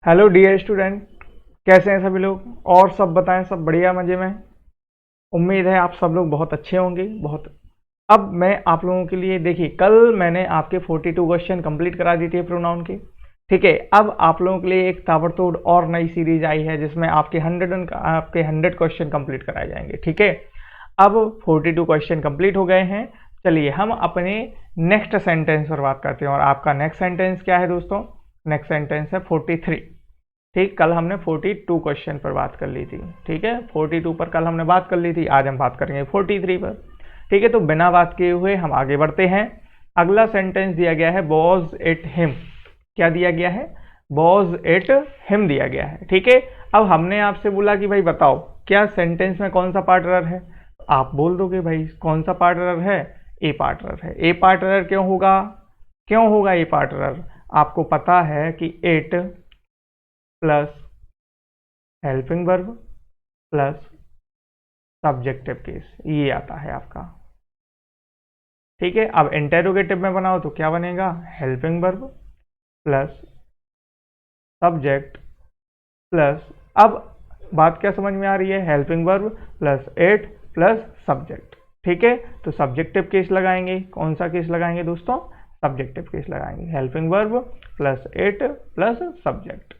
Hello dear student, कैसे हैं सभी लोग? और सब बताएं, सब बढ़िया मज़े में? उम्मीद है आप सब लोग बहुत अच्छे होंगे। बहुत। अब मैं आप लोगों के लिए, देखिए, कल मैंने आपके 42 क्वेश्चन कंप्लीट करा दी थी प्रोनाउन के। ठीक है, अब आप लोगों के लिए एक ताबड़तोड़ और नई सीरीज आई है जिसमें आपके 100 क्वेश्चन कंप्लीट कराए जाएंगे। ठीक है, अब 42 क्वेश्चन कंप्लीट हो गए हैं। चलिए हम अपने नेक्स्ट सेंटेंस पर बात करते हैं। और आपका नेक्स्ट सेंटेंस क्या है दोस्तों? नेक्स्ट सेंटेंस है 43। ठीक, कल हमने 42 क्वेश्चन पर बात कर ली थी। ठीक है, 42 पर कल हमने बात कर ली थी, आज हम बात करेंगे 43 पर। ठीक है, तो बिना बात किए हुए हम आगे बढ़ते हैं। अगला सेंटेंस दिया गया है वॉज इट हिम। क्या दिया गया है? वॉज इट हिम दिया गया है। ठीक है, अब हमने आपसे बोला कि भाई बताओ क्या सेंटेंस में कौन सा पार्ट एरर है। आप बोल दोगे भाई कौन सा पार्ट एरर है? ए पार्ट एरर है। ए पार्ट एरर क्यों होगा? क्यों होगा ए पार्ट एरर? आपको पता है कि it plus helping verb plus subjective case, ये आता है आपका। ठीक है, अब इंटेरोगेटिव में बनाओ तो क्या बनेगा? Helping verb plus subject plus, अब बात क्या समझ में आ रही है? Helping verb plus it plus subject. ठीक है, तो सब्जेक्टिव केस लगाएंगे। कौन सा केस लगाएंगे दोस्तों? सब्जेक्टिव केस लगाएंगे। Helping verb plus it plus subject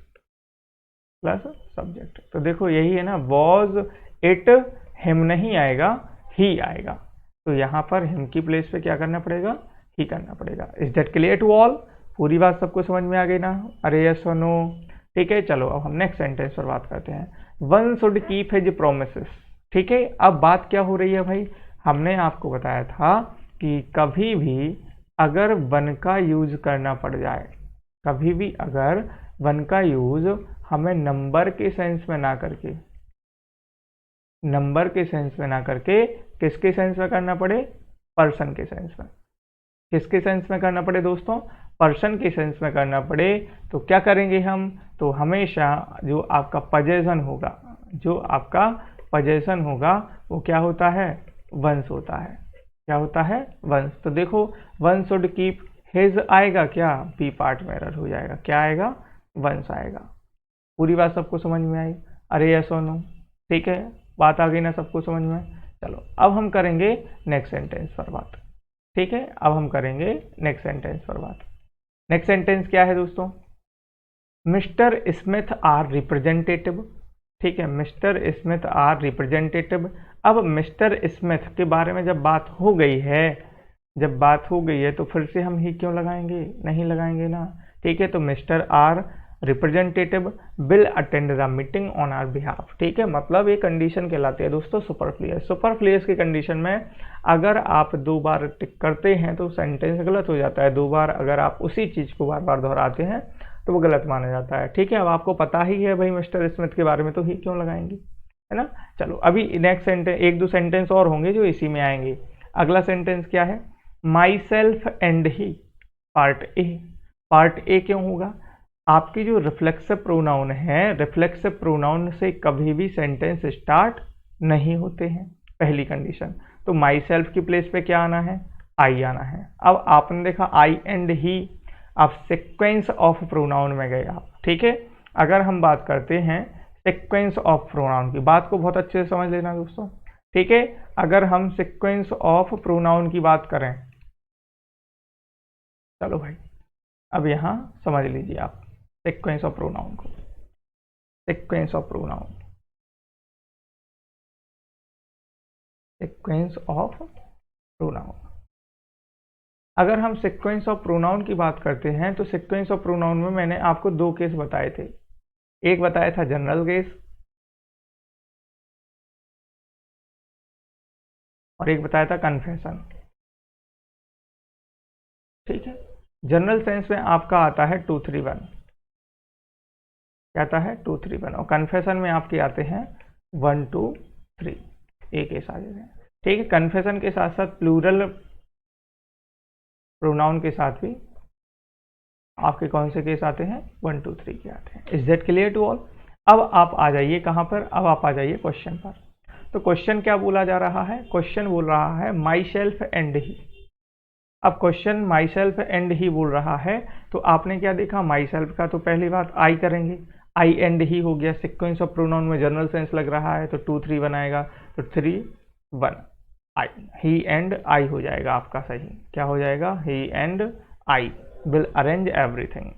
plus subject. तो देखो यही है ना, वॉज इट हिम नहीं आएगा, ही आएगा। तो यहाँ पर हिम की प्लेस पे क्या करना पड़ेगा? ही करना पड़ेगा। Is that clear to all? पूरी बात सबको समझ में आ गई ना? अरे यस और नो? ठीक है, चलो अब हम नेक्स्ट सेंटेंस पर बात करते हैं। One should keep his promises. ठीक है, अब बात क्या हो रही है भाई? हमने आपको बताया था कि कभी भी अगर वन का यूज करना पड़ जाए, कभी भी अगर वन का यूज हमें नंबर के सेंस में ना करके, नंबर के सेंस में ना करके किसके सेंस में करना पड़े? पर्सन के सेंस में। किसके सेंस में करना पड़े दोस्तों? पर्सन के सेंस में करना पड़े तो क्या करेंगे हम? तो हमेशा जो आपका पजेशन होगा, जो आपका पजेशन होगा वो क्या होता है? वंस होता है। क्या होता है? वंस। तो देखो वन शुड कीप हिज आएगा क्या? बी पार्ट में एरर हो जाएगा। क्या आएगा? वंस आएगा। पूरी बात सबको समझ में आई? अरे यस और नो? ठीक है, बात आ गई ना सबको समझ में? चलो अब हम करेंगे नेक्स्ट सेंटेंस पर बात। ठीक है, अब हम करेंगे नेक्स्ट सेंटेंस पर बात। नेक्स्ट सेंटेंस क्या है दोस्तों? Mister Smith are representative. ठीक है, मिस्टर स्मिथ आर रिप्रेजेंटेटिव। अब मिस्टर स्मिथ के बारे में जब बात हो गई है, जब बात हो गई है तो फिर से हम ही क्यों लगाएंगे? नहीं लगाएंगे ना। ठीक है, तो mister are representative will attend the meeting on our behalf. ठीक है, मतलब ये कंडीशन कहलाती है दोस्तों सुपरफ्लुअस। सुपरफ्लुअस की कंडीशन में अगर आप दो बार टिक करते हैं तो सेंटेंस गलत हो जाता है। दो बार अगर आप उसी चीज को बार बार दोहराते हैं तो वो गलत माना जाता है। ठीक है, अब आपको पता ही है भाई मिस्टर स्मिथ के बारे में, तो ही क्यों लगाएंगे, है ना? चलो अभी नेक्स्ट सेंटेंस, एक दो सेंटेंस और होंगे जो इसी में आएंगे। अगला सेंटेंस क्या है? माई self and he, part A. Part A क्यों होगा? आपकी जो रिफ्लेक्सिव प्रोनाउन है, रिफ्लेक्सिव प्रोनाउन से कभी भी सेंटेंस स्टार्ट नहीं होते हैं, पहली कंडीशन। तो माई सेल्फ की प्लेस पे क्या आना है? आई आना है। अब आपने देखा आई एंड ही, आप सिक्वेंस ऑफ प्रोनाउन में गए आप। ठीक है, अगर हम बात करते हैं सिक्वेंस ऑफ प्रोनाउन की, बात को बहुत अच्छे से समझ लेना दोस्तों। ठीक है, अगर हम सिक्वेंस ऑफ प्रोनाउन की बात करें, चलो भाई अब यहां समझ लीजिए आप सिक्वेंस ऑफ प्रोनाउन को। Sequence of pronoun, sequence of pronoun. अगर हम सीक्वेंस ऑफ प्रोनाउन की बात करते हैं तो सीक्वेंस ऑफ प्रोनाउन में मैंने आपको दो केस बताए थे। एक बताया था जनरल केस और एक बताया था कन्फेशन। ठीक है, जनरल सेंस में आपका आता है 231, क्या आता है? 231। और कन्फेशन में आपके आते हैं 1 2 3, एक केस आ जाते हैं। ठीक है, कन्फेशन के साथ साथ प्लूरल प्रोनाउन के साथ भी आपके कौन से केस आते हैं? 1 2 3 के आते हैं। Is that clear to all? अब आप आ जाइए कहां पर? अब आप आ जाइए क्वेश्चन पर। तो क्वेश्चन क्या बोला जा रहा है? क्वेश्चन बोल रहा है माई सेल्फ एंड ही। अब question my self and he बोल रहा है, तो आपने क्या देखा, माई सेल्फ का तो पहली बात आई करेंगे, आई एंड ही हो गया, सिक्वेंस ऑफ प्रोनाउन में जनरल सेंस लग रहा है तो 2 3 बनाएगा, तो 3 1 आई, ही एंड आई हो जाएगा आपका सही। क्या हो जाएगा, he and I will arrange everything.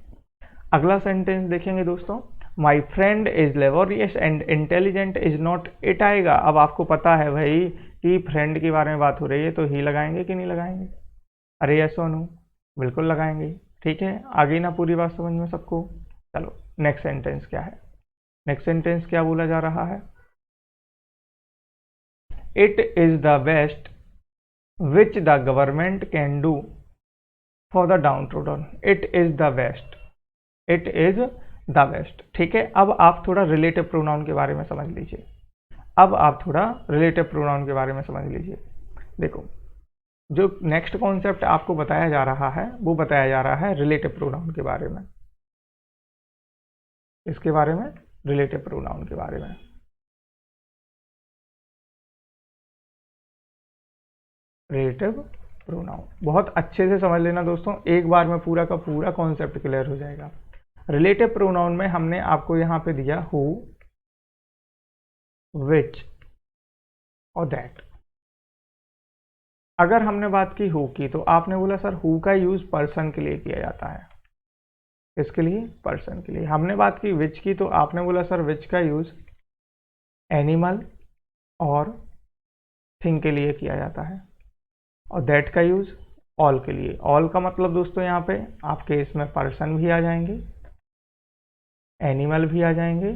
अगला सेंटेंस देखेंगे दोस्तों, my friend is laborious and intelligent is not it आएगा। अब आपको पता है भाई कि फ्रेंड के बारे में बात हो रही है, तो ही लगाएंगे कि नहीं लगाएंगे, अरे यस और नो, बिल्कुल लगाएंगे। ठीक है, आगे ना पूरी बात समझ में सबको। चलो नेक्स्ट सेंटेंस क्या है, नेक्स्ट सेंटेंस क्या बोला जा रहा है, it is the best which the government can do for the down trodden. It is the best, it is the best. ठीक है, अब आप थोड़ा रिलेटिव प्रोनाउन के बारे में समझ लीजिए, अब आप थोड़ा रिलेटिव प्रोनाउन के बारे में समझ लीजिए। देखो, जो नेक्स्ट कॉन्सेप्ट आपको बताया जा रहा है वो बताया जा रहा है रिलेटिव प्रोनाउन के बारे में, इसके बारे में, रिलेटिव प्रोनाउन के बारे में। रिलेटिव प्रोनाउन बहुत अच्छे से समझ लेना दोस्तों, एक बार में पूरा का पूरा कॉन्सेप्ट क्लियर हो जाएगा। रिलेटिव प्रोनाउन में हमने आपको यहां पे दिया हु, विच और दैट। अगर हमने बात की हु की, तो आपने बोला सर हु का यूज पर्सन के लिए किया जाता है, इसके लिए, पर्सन के लिए। हमने बात की विच की, तो आपने बोला सर विच का यूज एनिमल और थिंग के लिए किया जाता है, और दैट का यूज ऑल के लिए। ऑल का मतलब दोस्तों यहाँ पे आपके इसमें पर्सन भी आ जाएंगे, एनिमल भी आ जाएंगे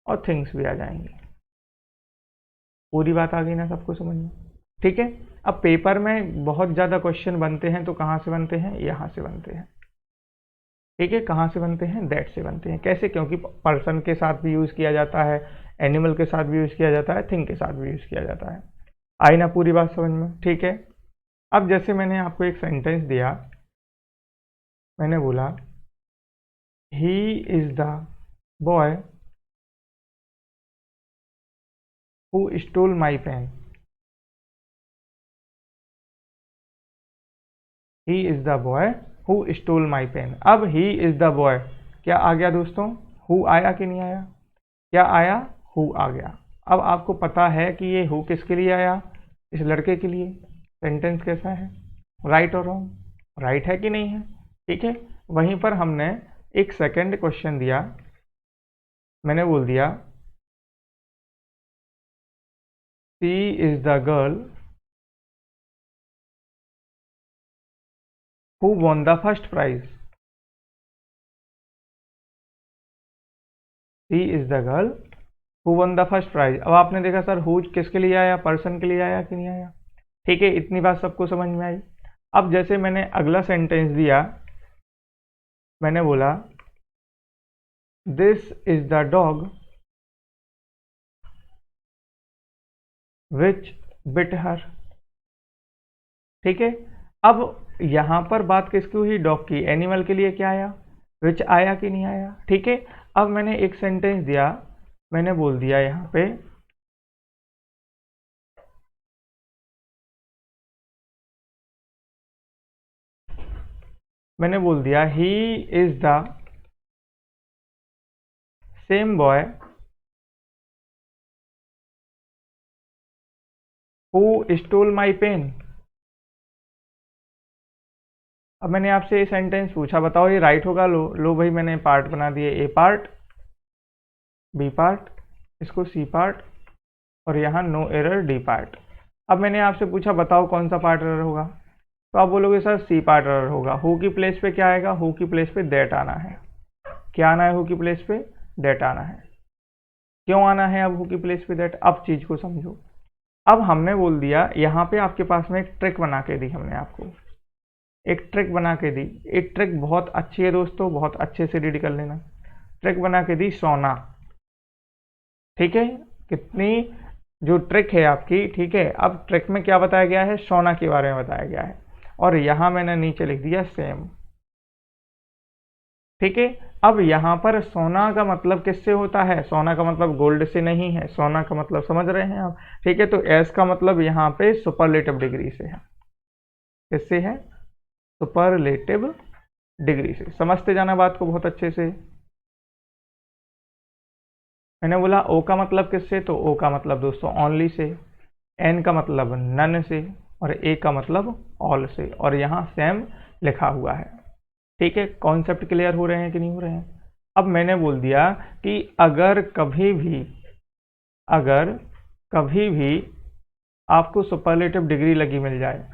और थिंग्स भी आ जाएंगे। पूरी बात आ गई ना सबको समझ में? ठीक है, अब पेपर में बहुत ज़्यादा क्वेश्चन बनते हैं, तो कहाँ से बनते हैं, यहाँ से बनते हैं। ठीक है, कहाँ से बनते हैं, दैट से बनते हैं। कैसे, क्योंकि पर्सन के साथ भी यूज़ किया जाता है, एनिमल के साथ भी यूज़ किया जाता है, थिंग के साथ भी यूज़ किया जाता है। आई ना पूरी बात समझ में? ठीक है, अब जैसे मैंने आपको एक सेंटेंस दिया, मैंने बोला he is the boy who stole my pen. He is the boy who stole my pen. अब ही इज द बॉय क्या आ गया दोस्तों, हु आया कि नहीं आया, क्या आया, हु आ गया। अब आपको पता है कि ये हु किसके लिए आया, इस लड़के के लिए। सेंटेंस कैसा है, राइट और रॉन्ग, राइट है कि नहीं है? ठीक है, वहीं पर हमने एक सेकंड क्वेश्चन दिया, मैंने बोल दिया she is the girl who won the first prize. She is the girl who won the first prize. अब आपने देखा सर हु किसके लिए आया, पर्सन के लिए आया कि नहीं आया? ठीक है, इतनी बात सबको समझ में आई। अब जैसे मैंने अगला सेंटेंस दिया, मैंने बोला this is the dog which bit her. ठीक है, अब यहां पर बात किसकी हुई, डॉग की। एनिमल के लिए क्या आया, विच आया कि नहीं आया? ठीक है, अब मैंने एक सेंटेंस दिया, मैंने बोल दिया यहां पे मैंने बोल दिया he is the same boy who stole my pen. अब मैंने आपसे ये सेंटेंस पूछा, बताओ ये राइट होगा? लो लो भाई, मैंने पार्ट बना दिए, ए पार्ट, बी पार्ट, इसको सी पार्ट, और यहाँ नो एरर डी पार्ट। अब मैंने आपसे पूछा बताओ कौन सा पार्ट एरर होगा, तो आप बोलोगे सर सी पार्ट एरर होगा। हु की प्लेस पे क्या आएगा, हु की प्लेस पे दैट आना है। क्या आना है, हु की प्लेस पे दैट आना है। क्यों आना है अब हु की प्लेस पे दैट, अब चीज को समझो। अब हमने बोल दिया, यहाँ पे आपके पास में एक ट्रिक बना के दी, हमने आपको एक ट्रिक बना के दी। एक ट्रिक बहुत अच्छी है दोस्तों, बहुत अच्छे से रीड कर लेना। ट्रिक बना के दी सोना। ठीक है, कितनी जो ट्रिक है आपकी। ठीक है, अब ट्रिक में क्या बताया गया है, सोना के बारे में बताया गया है, और यहां मैंने नीचे लिख दिया सेम। ठीक है, अब यहां पर सोना का मतलब किससे होता है, सोना का मतलब गोल्ड से नहीं है, सोना का मतलब समझ रहे हैं आप? ठीक है, तो एस का मतलब यहाँ पे सुपरलेटिव डिग्री से है। किससे है? सुपरलेटिव डिग्री से। समझते जाना बात को बहुत अच्छे से। मैंने बोला ओ का मतलब किससे, तो ओ का मतलब दोस्तों ओनली से, एन का मतलब नन से, और ए का मतलब ऑल से, और यहाँ सेम लिखा हुआ है। ठीक है, कॉन्सेप्ट क्लियर हो रहे हैं कि नहीं हो रहे हैं? अब मैंने बोल दिया कि अगर कभी भी आपको सुपरलेटिव डिग्री लगी मिल जाए,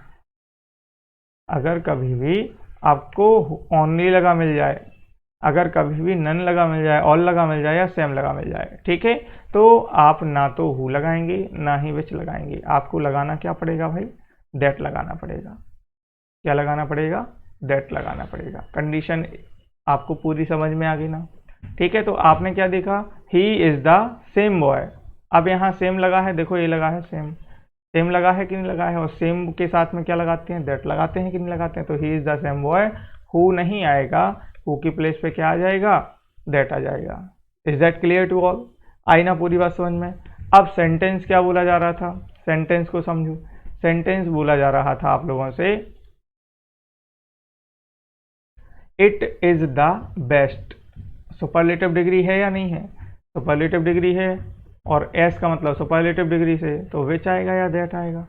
अगर कभी भी आपको ओनली लगा मिल जाए, अगर कभी भी नन लगा मिल जाए, ऑल लगा मिल जाए, या सेम लगा मिल जाए, ठीक है, तो आप ना तो हु लगाएंगे ना ही विच लगाएंगे। आपको लगाना क्या पड़ेगा भाई? दैट लगाना पड़ेगा। क्या लगाना पड़ेगा? दैट लगाना पड़ेगा। कंडीशन आपको पूरी समझ में आ गई ना? ठीक है, तो आपने क्या देखा? ही इज द सेम बॉय। अब यहाँ सेम लगा है, देखो ये लगा है सेम, सेम लगा है कि नहीं लगा है, और सेम के साथ में क्या लगाते हैं? दैट लगाते हैं कि नहीं लगाते हैं? तो ही is the same boy, who नहीं आएगा, हु की प्लेस पे क्या आ जाएगा? दैट आ जाएगा। Is that clear to all? आई ना पूरी बात समझ में? अब सेंटेंस क्या बोला जा रहा था, सेंटेंस को समझो। सेंटेंस बोला जा रहा था आप लोगों से, it is the best. Superlative degree है या नहीं है? सुपरलेटिव डिग्री है, और एस का मतलब सुपरलेटिव डिग्री से, तो विच आएगा या दैट आएगा?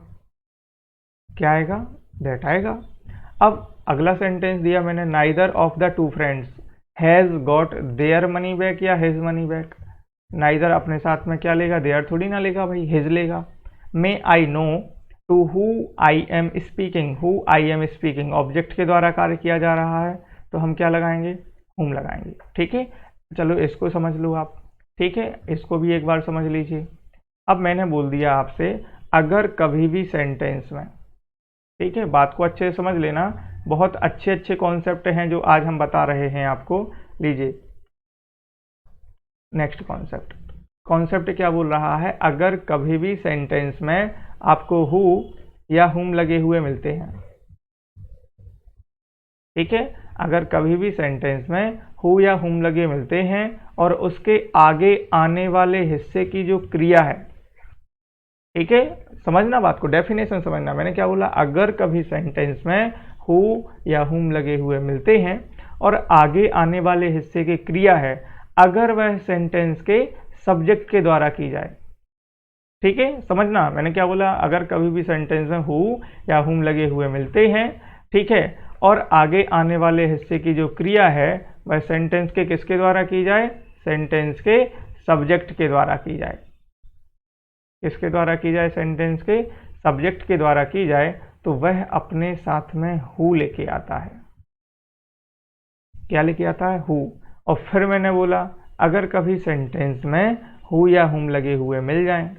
क्या आएगा? दैट आएगा। अब अगला सेंटेंस दिया मैंने, neither of the two friends has got their money back या हिज मनी बैक। नाइदर अपने साथ में क्या लेगा? देयर थोड़ी ना लेगा भाई, हिज लेगा। May I know to who I am speaking, who I am speaking object के द्वारा कार्य किया जा रहा है, तो हम क्या लगाएंगे? हुम लगाएंगे। ठीक है, चलो इसको समझ लो आप। ठीक है, इसको भी एक बार समझ लीजिए। अब मैंने बोल दिया आपसे, अगर कभी भी सेंटेंस में, ठीक है, बात को अच्छे से समझ लेना, बहुत अच्छे अच्छे कॉन्सेप्ट हैं जो आज हम बता रहे हैं आपको। लीजिए नेक्स्ट कॉन्सेप्ट। कॉन्सेप्ट क्या बोल रहा है? अगर कभी भी सेंटेंस में आपको हु या हुम लगे हुए मिलते हैं, ठीक है, अगर कभी भी सेंटेंस में हु या हुम लगे मिलते हैं और उसके आगे आने वाले हिस्से की जो क्रिया है, ठीक है, समझना बात को, डेफिनेशन समझना। मैंने क्या बोला? अगर कभी सेंटेंस में हु या हुम लगे हुए मिलते हैं और आगे आने वाले हिस्से की क्रिया है, अगर वह सेंटेंस के सब्जेक्ट के द्वारा की जाए, ठीक है, समझना मैंने क्या बोला? अगर कभी भी सेंटेंस में हु या हुम लगे हुए मिलते हैं, ठीक है, और आगे आने वाले हिस्से की जो क्रिया है वह सेंटेंस के किसके द्वारा की जाए? सेंटेंस के सब्जेक्ट के द्वारा की जाए। किसके द्वारा की जाए? सेंटेंस के सब्जेक्ट के द्वारा की जाए, तो वह अपने साथ में हु लेके आता है। क्या लेके आता है? हु। और फिर मैंने बोला, अगर कभी सेंटेंस में हु या हुम लगे हुए मिल जाएं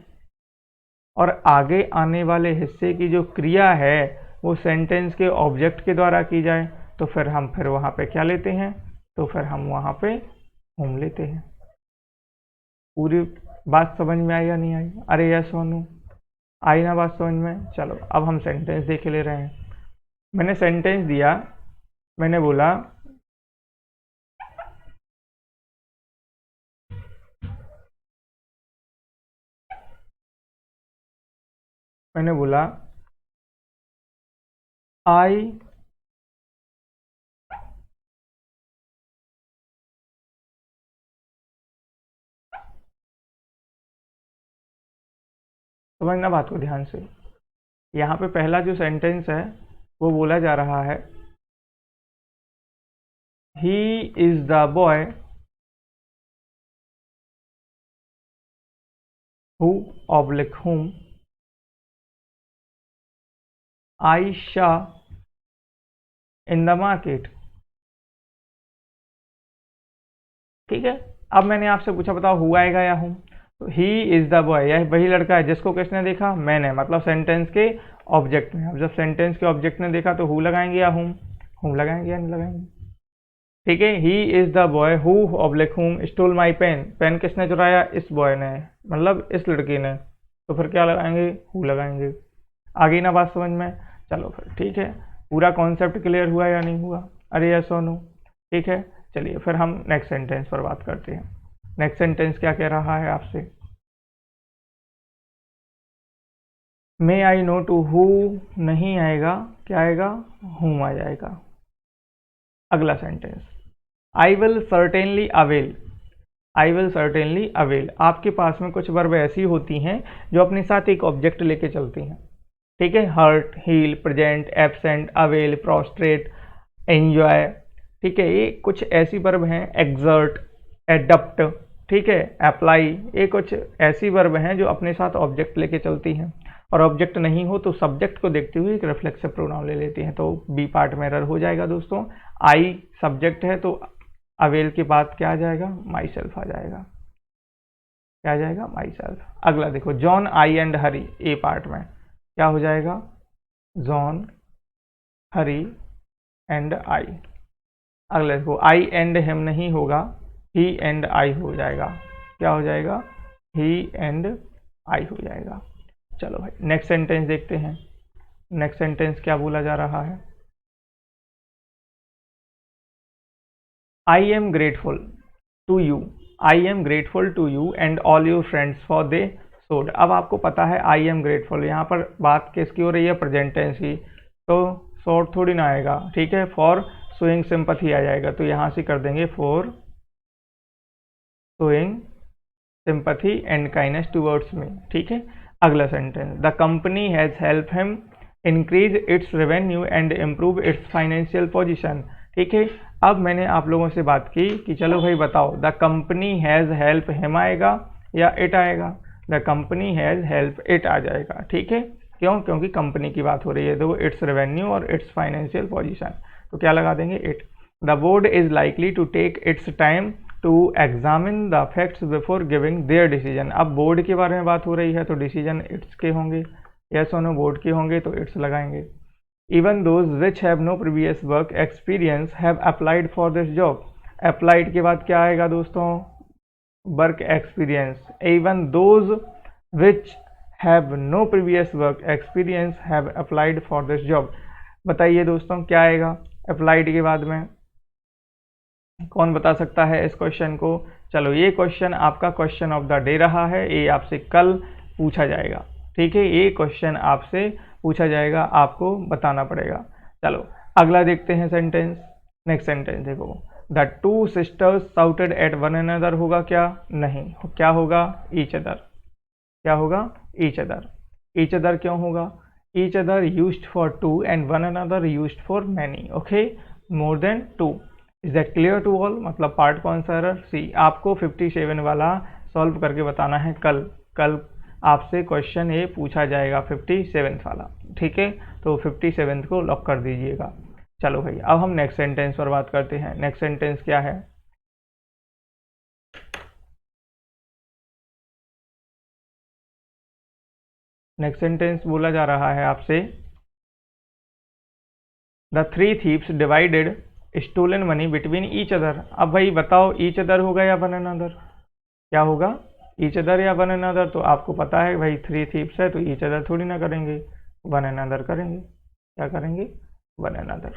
और आगे आने वाले हिस्से की जो क्रिया है वो सेंटेंस के ऑब्जेक्ट के द्वारा की जाए, तो फिर हम वहाँ पे क्या लेते हैं? तो फिर हम वहाँ पे हुम लेते हैं। पूरी बात समझ में आई या नहीं आई? अरे यस सोनू, आई ना बात समझ में? चलो अब हम सेंटेंस देख ले रहे हैं। मैंने सेंटेंस दिया, मैंने बोला आई समझना बात को ध्यान से। यहाँ पे पहला जो सेंटेंस है वो बोला जा रहा है, ही is the boy who oblique हुम आई शा इन द मार्केट। ठीक है, अब मैंने आपसे पूछा बताओ हु आएगा या हुम? तो ही इज द बॉय, यह वही लड़का है जिसको किसने देखा? मैंने, मतलब सेंटेंस के ऑब्जेक्ट में। अब जब सेंटेंस के ऑब्जेक्ट ने देखा तो हु लगाएंगे या हुम? हुम लगाएंगे या नहीं लगाएंगे? ठीक है, ही is the boy who oblique हुम स्टोल माई पेन। पेन किसने चुराया? इस बॉय ने, मतलब इस लड़की ने। तो फिर क्या लगाएंगे? हु लगाएंगे। आगे ना बात समझ में? चलो फिर ठीक है, पूरा कॉन्सेप्ट क्लियर हुआ या नहीं हुआ? अरे यस और नो? ठीक है, चलिए फिर हम नेक्स्ट सेंटेंस पर बात करते हैं। नेक्स्ट सेंटेंस क्या कह रहा है आपसे? मे आई नो टू हु नहीं आएगा, क्या आएगा, हुम आ जाएगा। अगला sentence, I will certainly avail. I will certainly avail, आपके पास में कुछ वर्ब ऐसी होती हैं जो अपने साथ एक ऑब्जेक्ट लेके चलती हैं, ठीक है। Hurt, heal, present, absent, avail, prostrate, enjoy, ठीक है। ये कुछ ऐसी वर्ब हैं, एग्जर्ट, एडप्ट, ठीक है, अप्लाई, ये कुछ ऐसी वर्ब हैं जो अपने साथ ऑब्जेक्ट लेके चलती हैं, और ऑब्जेक्ट नहीं हो तो सब्जेक्ट को देखते हुए एक रिफ्लेक्सिव प्रोनाउन ले लेती हैं। तो बी पार्ट में एरर हो जाएगा दोस्तों। आई सब्जेक्ट है तो अवेल के बाद क्या आ जाएगा, माई सेल्फ आ जाएगा। क्या आ जाएगा, माई सेल्फ। अगला देखो, John, I and Hari, A part में क्या हो जाएगा, जॉन, हरी एंड आई। अगला देखो, आई एंड हिम नहीं होगा, ही एंड आई हो जाएगा। क्या हो जाएगा, ही एंड आई हो जाएगा। चलो भाई नेक्स्ट सेंटेंस देखते हैं। नेक्स्ट सेंटेंस क्या बोला जा रहा है, I am grateful to you, I am grateful to you and all your friends for they sod. अब आपको पता है आई एम ग्रेटफुल, यहाँ पर बात किसकी हो रही है, प्रेजेंट टेंस की, तो सोड थोड़ी ना आएगा, ठीक है। फॉर शोइंग सिंपैथी आ जाएगा, तो यहाँ से कर देंगे for showing sympathy and kindness towards me, ठीक है। अगला sentence, the company has help him increase its revenue and improve it's financial position, ठीक है। अब मैंने आप लोगों से बात की कि चलो भाई बताओ, the company has help him आएगा या इट आएगा, the company has help it आ जाएगा, ठीक है। क्यों, क्योंकि कंपनी की बात हो रही है, तो इट्स रेवेन्यू और इट्स फाइनेंशियल पोजीशन, तो क्या लगा देंगे, it. The board is likely to take its time to examine the facts before giving their decision. अब बोर्ड के बारे में बात हो रही है तो डिसीजन इट्स के होंगे, यस और नो बोर्ड के होंगे तो इट्स लगाएंगे। Even those which have no previous work experience have applied for this job. Applied के बाद क्या आएगा दोस्तों, work experience. Even those which have no previous work experience have applied for this job. बताइए दोस्तों क्या आएगा अप्लाइड के बाद में, कौन बता सकता है इस क्वेश्चन को। चलो ये क्वेश्चन आपका क्वेश्चन ऑफ द डे रहा है, ये आपसे कल पूछा जाएगा, ठीक है। ये क्वेश्चन आपसे पूछा जाएगा, आपको बताना पड़ेगा। चलो अगला देखते हैं सेंटेंस। नेक्स्ट सेंटेंस देखो, the two sisters shouted at one another होगा क्या, नहीं, क्या होगा, ईच अदर। क्या होगा, ईच अदर। ईच अदर क्यों होगा, each other used for two and one another used for many, okay, more than two. Is that clear to all, मतलब पार्ट कौन सा एरर, सी। आपको 57 वाला सॉल्व करके बताना है कल आपसे क्वेश्चन ये पूछा जाएगा 57 वाला, ठीक है। तो 57 को लॉक कर दीजिएगा। चलो भाई अब हम नेक्स्ट सेंटेंस पर बात करते हैं। नेक्स्ट सेंटेंस क्या है, नेक्स्ट सेंटेंस बोला जा रहा है आपसे, the three thieves divided stolen money between each other. अब भाई बताओ ईच अदर होगा या वन अनदर, क्या होगा, ईच अदर या वन अनदर। तो आपको पता है भाई थ्री थीव्स है तो ईच अदर थोड़ी ना करेंगे, वन अनदर करेंगे। क्या करेंगे, वन अनदर,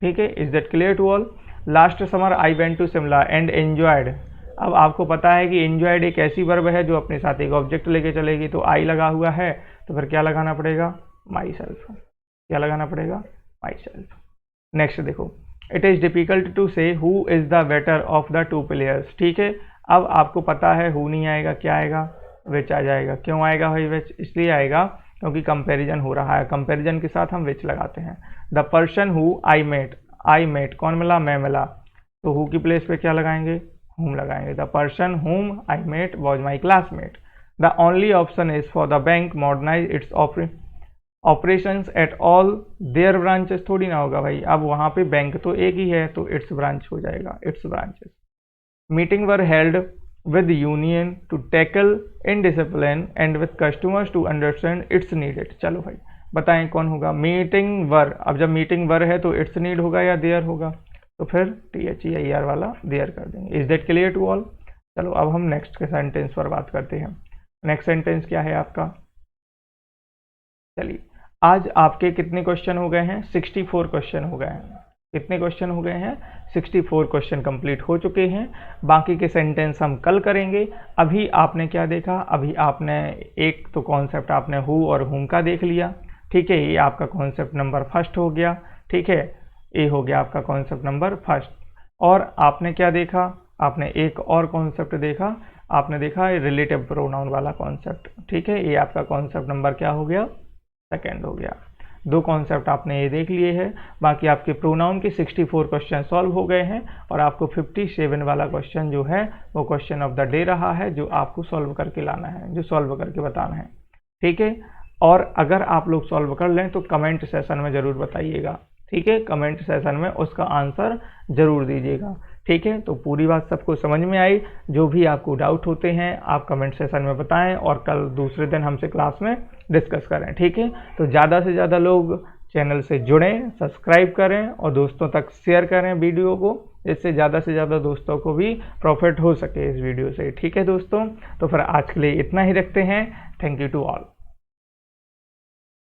ठीक है। Is that clear to all. Last summer I went to Shimla and enjoyed. अब आपको पता है कि एंजॉयड एक ऐसी वर्ब है जो अपने साथ एक ऑब्जेक्ट लेके चलेगी, तो आई लगा हुआ है तो फिर क्या लगाना पड़ेगा, माई सेल्फ। क्या लगाना पड़ेगा, माई सेल्फ। नेक्स्ट देखो, इट इज़ डिफिकल्ट टू से who is the better of the two players, ठीक है। अब आपको पता है हु नहीं आएगा, क्या आएगा, विच आ जाएगा। क्यों आएगा भाई विच, इसलिए आएगा क्योंकि कंपैरिजन हो रहा है, कंपैरिजन के साथ हम विच लगाते हैं। The person who I met, कौन मिला, मैं मिला, तो हु की प्लेस पे क्या लगाएंगे, हुम लगाएंगे। The person whom I met was my classmate. The only option is for the bank modernize its operations at all their branches, थोड़ी ना होगा भाई, अब वहाँ पे बैंक तो एक ही है तो इट्स ब्रांच हो जाएगा, it's branches. Meeting were held with union to tackle indiscipline and with customers to understand its needed। चलो भाई बताएं कौन होगा, मीटिंग वर। अब जब मीटिंग वर है तो इट्स नीड होगा या देयर होगा, तो फिर THEIR वाला देयर कर देंगे। Is that clear to all. चलो अब हम नेक्स्ट के सेंटेंस पर बात करते हैं। नेक्स्ट सेंटेंस क्या है आपका, चलिए आज आपके कितने क्वेश्चन हो गए हैं, 64 क्वेश्चन हो गए हैं, कितने क्वेश्चन हो गए हैं? 64 क्वेश्चन कंप्लीट हो चुके हैं। बाकी के सेंटेंस हम कल करेंगे। अभी आपने क्या देखा? अभी आपने एक तो कॉन्सेप्ट आपने हु और हुम का देख लिया, ठीक है, ये आपका कॉन्सेप्ट नंबर फर्स्ट हो गया, ठीक है, ये हो गया आपका कॉन्सेप्ट नंबर फर्स्ट। और आपने क्या देखा? आपने एक और कॉन्सेप्ट देखा, आपने देखा रिलेटिव प्रोनाउन वाला कॉन्सेप्ट, ठीक है, ये आपका कॉन्सेप्ट नंबर क्या हो गया? सेकेंड हो गया। दो कॉन्सेप्ट आपने ये देख लिए हैं। बाकी आपके प्रोनाउन के 64 क्वेश्चन सॉल्व हो गए हैं और आपको 57 वाला क्वेश्चन जो है वो क्वेश्चन ऑफ द डे रहा है, जो आपको सॉल्व करके लाना है, जो सॉल्व करके बताना है, ठीक है। और अगर आप लोग सॉल्व कर लें तो कमेंट सेशन में ज़रूर बताइएगा, ठीक है, कमेंट सेशन में उसका आंसर ज़रूर दीजिएगा, ठीक है। तो पूरी बात सबको समझ में आई? जो भी आपको डाउट होते हैं आप कमेंट सेशन में बताएं और कल दूसरे दिन हमसे क्लास में डिस्कस करें, ठीक है। तो ज़्यादा से ज़्यादा लोग चैनल से जुड़ें, सब्सक्राइब करें और दोस्तों तक शेयर करें वीडियो को, इससे ज़्यादा से ज़्यादा दोस्तों को भी प्रॉफिट हो सके इस वीडियो से, ठीक है दोस्तों। तो फिर आज के लिए इतना ही रखते हैं। Thank you to all.